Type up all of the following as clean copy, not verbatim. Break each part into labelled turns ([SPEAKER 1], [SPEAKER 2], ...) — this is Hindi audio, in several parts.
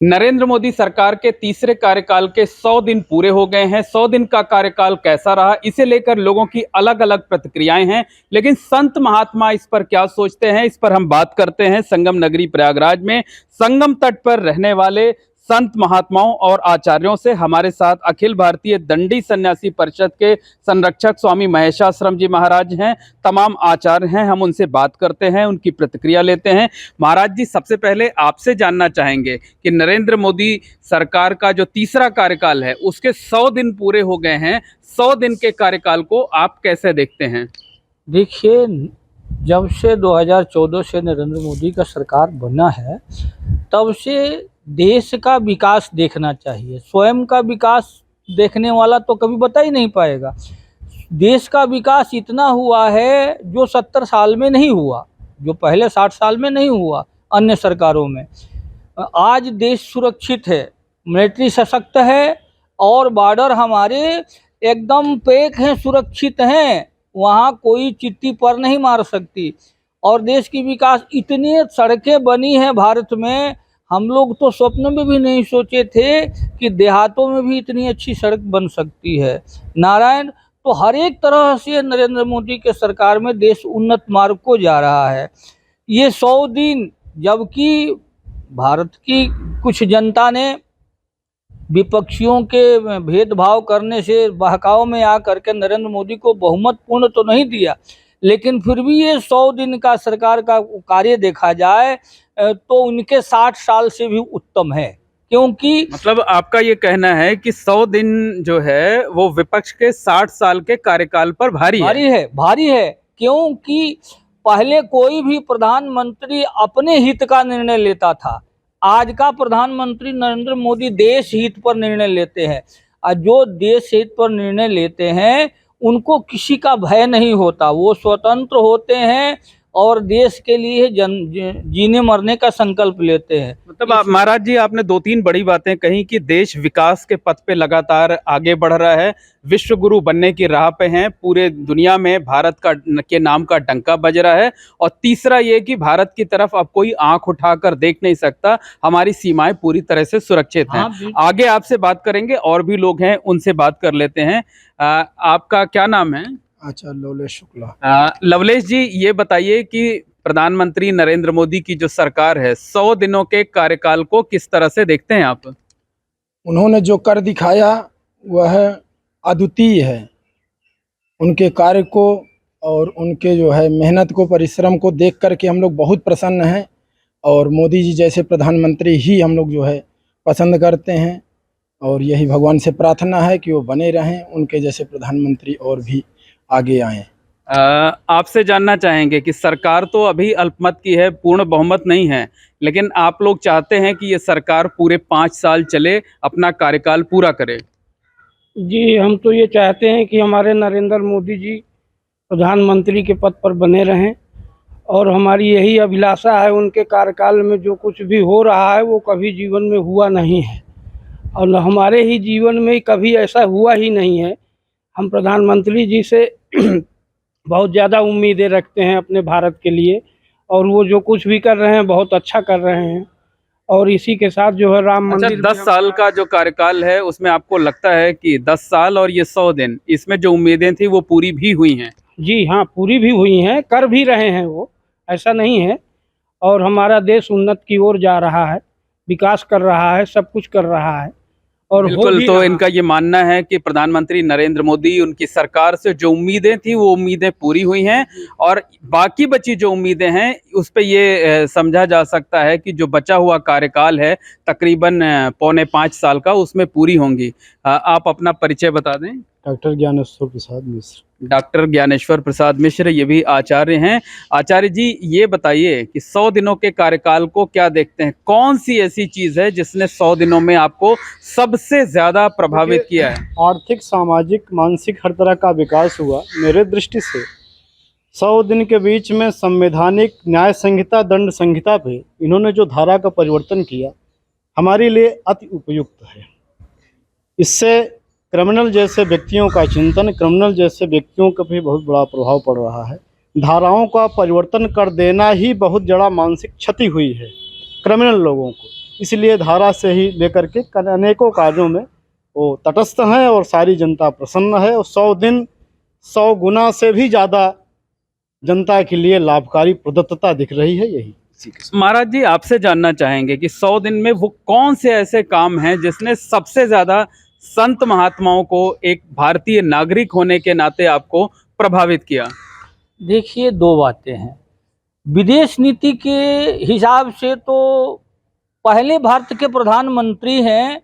[SPEAKER 1] नरेंद्र मोदी सरकार के तीसरे कार्यकाल के 100 दिन पूरे हो गए हैं। 100 दिन का कार्यकाल कैसा रहा, इसे लेकर लोगों की अलग अलग प्रतिक्रियाएं हैं। लेकिन संत महात्मा इस पर क्या सोचते हैं, इस पर हम बात करते हैं। संगम नगरी प्रयागराज में संगम तट पर रहने वाले संत महात्माओं और आचार्यों से हमारे साथ अखिल भारतीय दंडी सन्यासी परिषद के संरक्षक स्वामी महेशाश्रम जी महाराज हैं। तमाम आचार्य हैं, हम उनसे बात करते हैं, उनकी प्रतिक्रिया लेते हैं। महाराज जी, सबसे पहले आपसे जानना चाहेंगे कि नरेंद्र मोदी सरकार का जो तीसरा कार्यकाल है उसके 100 दिन पूरे हो गए हैं। 100 दिन के कार्यकाल को आप कैसे देखते हैं?
[SPEAKER 2] देखिए, जब से 2014 से नरेंद्र मोदी का सरकार बना है तब से देश का विकास देखना चाहिए। स्वयं का विकास देखने वाला तो कभी बता ही नहीं पाएगा। देश का विकास इतना हुआ है जो 70 साल में नहीं हुआ, जो पहले 60 साल में नहीं हुआ अन्य सरकारों में। आज देश सुरक्षित है, मिलिट्री सशक्त है और बॉर्डर हमारे एकदम पैक हैं, सुरक्षित हैं, वहाँ कोई चिट्ठी पर नहीं मार सकती। और देश की विकास, इतनी सड़कें बनी हैं भारत में, हम लोग तो स्वप्न में भी नहीं सोचे थे कि देहातों में भी इतनी अच्छी सड़क बन सकती है। नारायण, तो हर एक तरह से नरेंद्र मोदी के सरकार में देश उन्नत मार्ग को जा रहा है। ये 100 दिन, जबकि भारत की कुछ जनता ने विपक्षियों के भेदभाव करने से बहकाव में आकर के नरेंद्र मोदी को बहुमत पूर्ण तो नहीं दिया, लेकिन फिर भी ये 100 दिन का सरकार का कार्य देखा जाए तो उनके 60 साल से भी उत्तम है। क्योंकि
[SPEAKER 1] मतलब आपका ये कहना है कि 100 दिन जो है वो विपक्ष के 60 साल के कार्यकाल पर भारी
[SPEAKER 2] है। क्योंकि पहले कोई भी प्रधानमंत्री अपने हित का निर्णय लेता था, आज का प्रधानमंत्री नरेंद्र मोदी देश हित पर निर्णय लेते हैं। और जो देश हित पर निर्णय लेते हैं उनको किसी का भय नहीं होता, वो स्वतंत्र होते हैं और देश के लिए जीने मरने का संकल्प लेते हैं।
[SPEAKER 1] मतलब महाराज जी, आपने 2-3 बड़ी बातें कही कि देश विकास के पथ पे लगातार आगे बढ़ रहा है, विश्व गुरु बनने की राह पे हैं, पूरे दुनिया में भारत का के नाम का डंका बज रहा है। और तीसरा ये कि भारत की तरफ अब कोई आंख उठाकर देख नहीं सकता, हमारी सीमाएं पूरी तरह से सुरक्षित हैं। आगे आपसे बात करेंगे, और भी लोग हैं, उनसे बात कर लेते हैं। आपका क्या नाम है?
[SPEAKER 3] अच्छा, लवलेश शुक्ला।
[SPEAKER 1] लवलेश जी, ये बताइए कि प्रधानमंत्री नरेंद्र मोदी की जो सरकार है, 100 दिनों के कार्यकाल को किस तरह से देखते हैं आप?
[SPEAKER 3] उन्होंने जो कर दिखाया वह अद्वितीय है। उनके कार्य को और उनके जो है मेहनत को, परिश्रम को देख करके हम लोग बहुत प्रसन्न हैं। और मोदी जी जैसे प्रधानमंत्री ही हम लोग जो है पसंद करते हैं, और यही भगवान से प्रार्थना है कि वो बने रहें, उनके जैसे प्रधानमंत्री और भी आगे आएँ।
[SPEAKER 1] आपसे जानना चाहेंगे कि सरकार तो अभी अल्पमत की है, पूर्ण बहुमत नहीं है, लेकिन आप लोग चाहते हैं कि ये सरकार पूरे 5 साल चले, अपना कार्यकाल पूरा करे।
[SPEAKER 4] जी, हम तो ये चाहते हैं कि हमारे नरेंद्र मोदी जी प्रधानमंत्री के पद पर बने रहें, और हमारी यही अभिलाषा है। उनके कार्यकाल में जो कुछ भी हो रहा है वो कभी जीवन में हुआ नहीं है, और हमारे ही जीवन में कभी ऐसा हुआ ही नहीं है। हम प्रधानमंत्री जी से बहुत ज़्यादा उम्मीदें रखते हैं अपने भारत के लिए, और वो जो कुछ भी कर रहे हैं बहुत अच्छा कर रहे हैं। और इसी के साथ जो है राम मंदिर,
[SPEAKER 1] 10 साल का जो कार्यकाल है उसमें आपको लगता है कि 10 साल और ये 100 दिन, इसमें जो उम्मीदें थी वो पूरी भी हुई हैं?
[SPEAKER 4] जी हाँ, पूरी भी हुई हैं, कर भी रहे हैं वो, ऐसा नहीं है। और हमारा देश उन्नत की ओर जा रहा है, विकास कर रहा है, सब कुछ कर रहा है। और
[SPEAKER 1] बिल्कुल, तो इनका ये मानना है कि प्रधानमंत्री नरेंद्र मोदी, उनकी सरकार से जो उम्मीदें थी वो उम्मीदें पूरी हुई हैं, और बाकी बची जो उम्मीदें हैं उस पे ये समझा जा सकता है कि जो बचा हुआ कार्यकाल है तकरीबन 4.25 साल का, उसमें पूरी होंगी। आप अपना परिचय बता दें।
[SPEAKER 3] डॉक्टर ज्ञानेश्वर प्रसाद मिश्र।
[SPEAKER 1] डॉक्टर ज्ञानेश्वर प्रसाद मिश्र, ये भी आचार्य हैं। आचार्य जी, ये बताइए कि 100 दिनों के कार्यकाल को क्या देखते हैं? कौन सी ऐसी चीज है जिसने 100 दिनों में आपको सबसे ज्यादा प्रभावित किया है?
[SPEAKER 5] आर्थिक, सामाजिक, मानसिक हर तरह का विकास हुआ। मेरे दृष्टि से 100 दिन के बीच में संवैधानिक न्याय संहिता, दंड संहिता पे इन्होंने जो धारा का परिवर्तन किया हमारे लिए अति उपयुक्त है। इससे क्रिमिनल जैसे व्यक्तियों का चिंतन, क्रिमिनल जैसे व्यक्तियों का भी बहुत बड़ा प्रभाव पड़ रहा है। धाराओं का परिवर्तन कर देना ही बहुत बड़ा मानसिक क्षति हुई है क्रिमिनल लोगों को। इसलिए धारा से ही लेकर के अनेकों कार्यों में वो तटस्थ हैं और सारी जनता प्रसन्न है। और 100 दिन 100 गुना से भी ज़्यादा जनता के लिए लाभकारी प्रदत्तता दिख रही है। यही
[SPEAKER 1] महाराज जी, आपसे जानना चाहेंगे कि 100 दिन में वो कौन से ऐसे काम हैं जिसने सबसे ज्यादा संत महात्माओं को एक भारतीय नागरिक होने के नाते आपको प्रभावित किया?
[SPEAKER 2] देखिए, दो बातें हैं। विदेश नीति के हिसाब से तो पहले भारत के प्रधानमंत्री हैं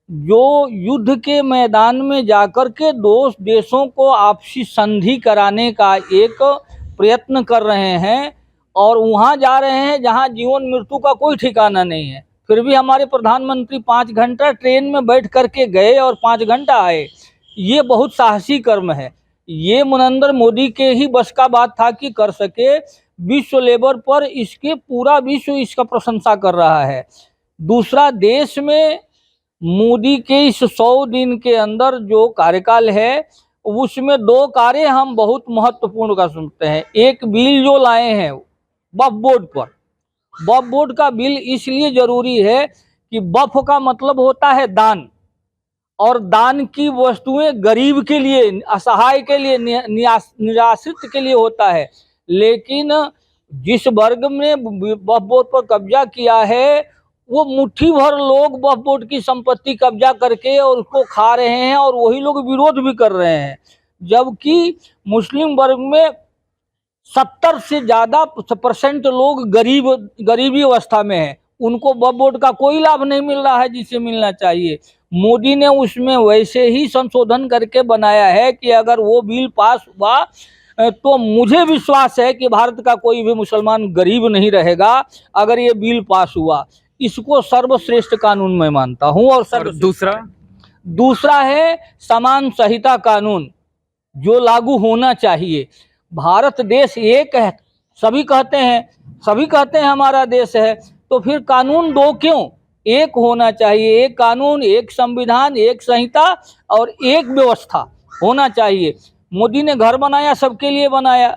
[SPEAKER 2] जो युद्ध के मैदान में जाकर के दो देशों को आपसी संधि कराने का एक प्रयत्न कर रहे हैं, और वहाँ जा रहे हैं जहाँ जीवन मृत्यु का कोई ठिकाना नहीं है। फिर भी हमारे प्रधानमंत्री 5 घंटा ट्रेन में बैठ करके गए और 5 घंटा आए। ये बहुत साहसी कर्म है। ये नरेंद्र मोदी के ही बस का बात था कि कर सके। विश्व लेवल पर इसके पूरा विश्व इसका प्रशंसा कर रहा है। दूसरा, देश में मोदी के इस 100 दिन के अंदर जो कार्यकाल है उसमें 2 कार्य हम बहुत महत्वपूर्ण का सुनते हैं। एक बिल जो लाए हैं वक्फ बोर्ड पर, वक्फ बोर्ड का बिल इसलिए जरूरी है कि वक्फ का मतलब होता है दान, और दान की वस्तुएं गरीब के लिए, असहाय के लिए, निराश्रित के लिए होता है। लेकिन जिस वर्ग ने वक्फ बोर्ड पर कब्जा किया है वो मुट्ठी भर लोग वक्फ बोर्ड की संपत्ति कब्जा करके और उसको खा रहे हैं, और वही लोग विरोध भी कर रहे हैं। जबकि मुस्लिम वर्ग में 70 से ज़्यादा % लोग गरीबी अवस्था में है। उनको वक्फ बोर्ड का कोई लाभ नहीं मिल रहा है जिसे मिलना चाहिए। मोदी ने उसमें वैसे ही संशोधन करके बनाया है कि अगर वो बिल पास हुआ तो मुझे विश्वास है कि भारत का कोई भी मुसलमान गरीब नहीं रहेगा अगर ये बिल पास हुआ। इसको सर्वश्रेष्ठ कानून मैं मानता हूँ। और दूसरा है समान संहिता कानून, जो लागू होना चाहिए। भारत देश एक है, सभी कहते हैं हमारा देश है, तो फिर कानून 2 क्यों? एक होना चाहिए। एक कानून, एक संविधान, एक संहिता और एक व्यवस्था होना चाहिए। मोदी ने घर बनाया, सबके लिए बनाया,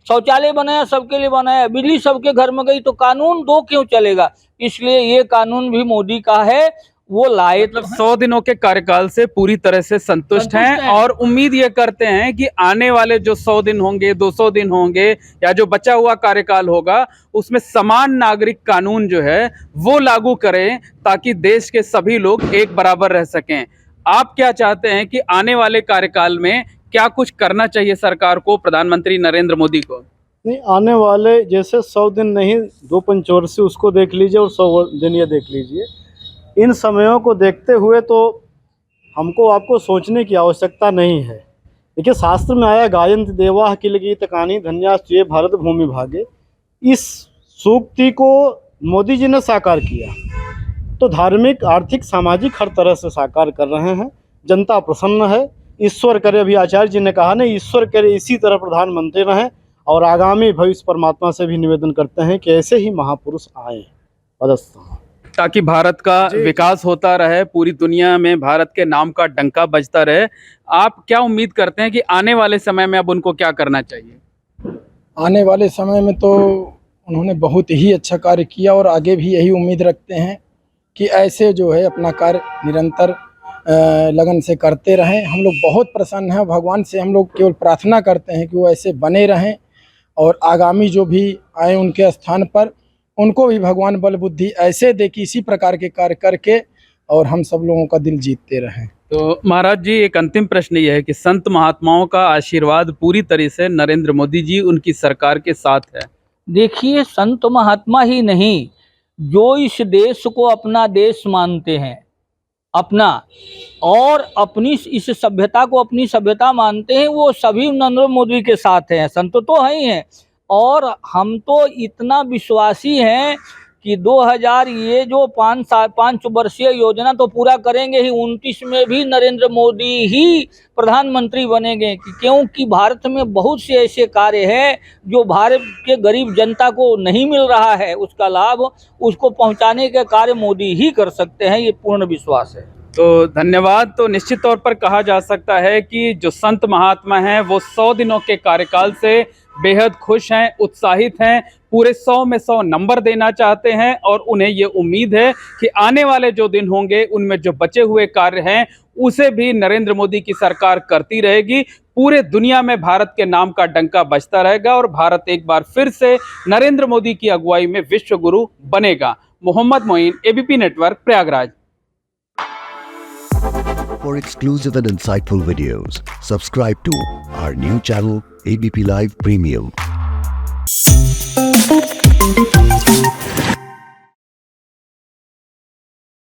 [SPEAKER 2] शौचालय बनाया, सबके लिए बनाया, बिजली सबके घर में गई, तो कानून 2 क्यों चलेगा? इसलिए ये कानून भी मोदी का है, वो लाए।
[SPEAKER 1] मतलब 100 दिनों के कार्यकाल से पूरी तरह से संतुष्ट हैं और उम्मीद ये करते हैं कि आने वाले जो 100 दिन होंगे, 200 दिन होंगे, या जो बचा हुआ कार्यकाल होगा उसमें समान नागरिक कानून जो है वो लागू करें ताकि देश के सभी लोग एक बराबर रह सकें। आप क्या चाहते हैं कि आने वाले कार्यकाल में क्या कुछ करना चाहिए सरकार को, प्रधानमंत्री नरेंद्र मोदी को?
[SPEAKER 5] नहीं, आने वाले जैसे 100 दिन नहीं, 2 पंचवर्षीय उसको देख लीजिए और 100 दिन ये देख लीजिए। इन समयों को देखते हुए तो हमको आपको सोचने की आवश्यकता नहीं है। देखिए, शास्त्र में आया गायंत देवा किल गीत कानी धन्यास्त्रिय भारत भूमि भागे। इस सूक्ति को मोदी जी ने साकार किया, तो धार्मिक, आर्थिक, सामाजिक हर तरह से साकार कर रहे हैं। जनता प्रसन्न है। ईश्वर करे, अभी आचार्य जी ने कहा ना, ईश्वर करे इसी तरह प्रधानमंत्री रहें, और आगामी भविष्य परमात्मा से भी निवेदन करते हैं कि ऐसे ही महापुरुष आए पदस्थ,
[SPEAKER 1] ताकि भारत का विकास होता रहे, पूरी दुनिया में भारत के नाम का डंका बजता रहे। आप क्या उम्मीद करते हैं कि आने वाले समय में अब उनको क्या करना चाहिए?
[SPEAKER 3] आने वाले समय में तो उन्होंने बहुत ही अच्छा कार्य किया और आगे भी यही उम्मीद रखते हैं कि ऐसे जो है अपना कार्य निरंतर लगन से करते रहें। हम लोग बहुत प्रसन्न हैं। भगवान से हम लोग केवल प्रार्थना करते हैं कि वो ऐसे बने रहें, और आगामी जो भी आए उनके स्थान पर उनको भी भगवान बल बुद्धि ऐसे दे कि इसी प्रकार के कार्य करके और हम सब लोगों का दिल जीतते रहें।
[SPEAKER 1] तो महाराज जी, एक अंतिम प्रश्न ये है कि संत महात्माओं का आशीर्वाद पूरी तरह से नरेंद्र मोदी जी, उनकी सरकार के साथ है।
[SPEAKER 2] देखिए, संत महात्मा ही नहीं, जो इस देश को अपना देश मानते हैं, अपना, और अपनी इस सभ्यता को अपनी सभ्यता मानते हैं, वो सभी नरेंद्र मोदी के साथ हैं। संत तो हैं ही हैं, और हम तो इतना विश्वासी हैं कि 2000 ये जो 5 वर्षीय योजना तो पूरा करेंगे ही, 29 में भी नरेंद्र मोदी ही प्रधानमंत्री बनेंगे। क्योंकि भारत में बहुत से ऐसे कार्य हैं जो भारत के गरीब जनता को नहीं मिल रहा है, उसका लाभ उसको पहुंचाने के कार्य मोदी ही कर सकते हैं, ये पूर्ण विश्वास है।
[SPEAKER 1] तो धन्यवाद। तो निश्चित तौर पर कहा जा सकता है कि जो संत महात्मा हैं वो 100 दिनों के कार्यकाल से बेहद खुश हैं, उत्साहित हैं, पूरे 100 में 100 नंबर देना चाहते हैं और उन्हें ये उम्मीद है कि आने वाले जो दिन होंगे उनमें जो बचे हुए कार्य हैं उसे भी नरेंद्र मोदी की सरकार करती रहेगी। पूरे दुनिया में भारत के नाम का डंका बजता रहेगा और भारत एक बार फिर से नरेंद्र मोदी की अगुवाई में विश्व गुरु बनेगा। Mohammad Moin, ABP network, Prayagraj.
[SPEAKER 6] For exclusive and insightful videos, subscribe to our new channel ABP Live Premium.